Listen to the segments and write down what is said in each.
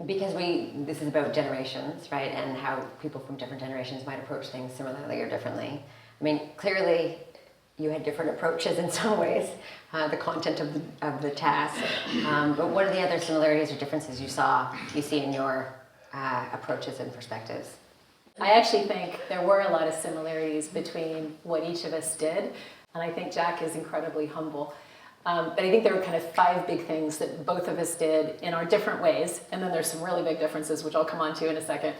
Because this is about generations, right? And how people from different generations might approach things similarly or differently. I mean, clearly you had different approaches in some ways, the content of the task. But what are the other similarities or differences you see in your approaches and perspectives? I actually think there were a lot of similarities between what each of us did, and I think Jack is incredibly humble. But I think there were kind of 5 big things that both of us did in our different ways, and then there's some really big differences, which I'll come on to in a second.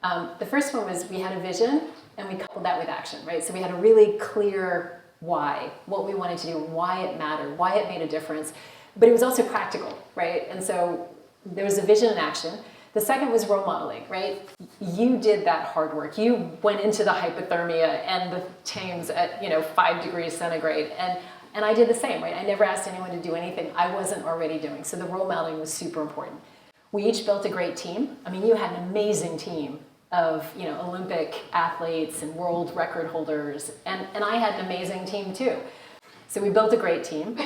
The first one was we had a vision, and we coupled that with action, right? So we had a really clear why, what we wanted to do, why it mattered, why it made a difference, but it was also practical, right? And so there was a vision and action. The second was role modeling, right? You did that hard work. You went into the hypothermia and the Thames at 5 degrees centigrade, and I did the same, right? I never asked anyone to do anything I wasn't already doing. So the role modeling was super important. We each built a great team. I mean, you had an amazing team of Olympic athletes and world record holders, and I had an amazing team too. So we built a great team.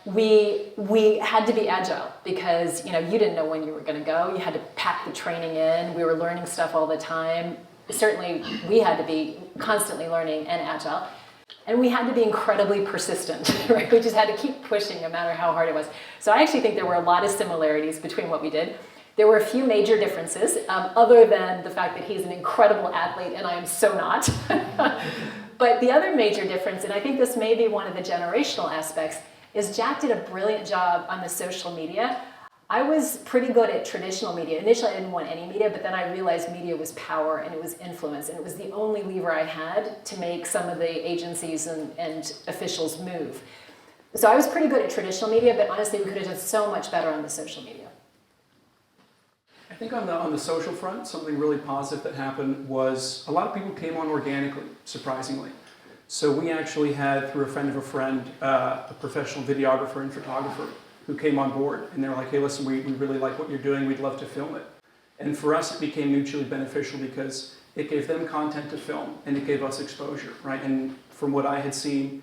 We had to be agile because you didn't know when you were going to go. You had to pack the training in. We were learning stuff all the time. Certainly, we had to be constantly learning and agile. And we had to be incredibly persistent, right? We just had to keep pushing no matter how hard it was. So I actually think there were a lot of similarities between what we did. There were a few major differences, other than the fact that he's an incredible athlete and I am so not. But the other major difference, and I think this may be one of the generational aspects, is Jack did a brilliant job on the social media. I was pretty good at traditional media. Initially, I didn't want any media, but then I realized media was power and it was influence, and it was the only lever I had to make some of the agencies and officials move. So I was pretty good at traditional media, but honestly, we could have done so much better on the social media. I think on the social front, something really positive that happened was a lot of people came on organically, surprisingly. So we actually had, through a friend of a friend, a professional videographer and photographer who came on board, and they were like, hey, listen, we really like what you're doing, we'd love to film it. And for us, it became mutually beneficial because it gave them content to film, and it gave us exposure, right? And from what I had seen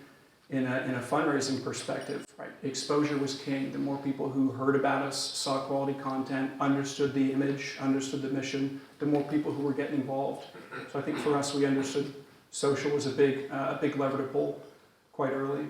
in a fundraising perspective, right, exposure was king. The more people who heard about us, saw quality content, understood the image, understood the mission, the more people who were getting involved. So I think for us, we understood social was a big lever to pull quite early.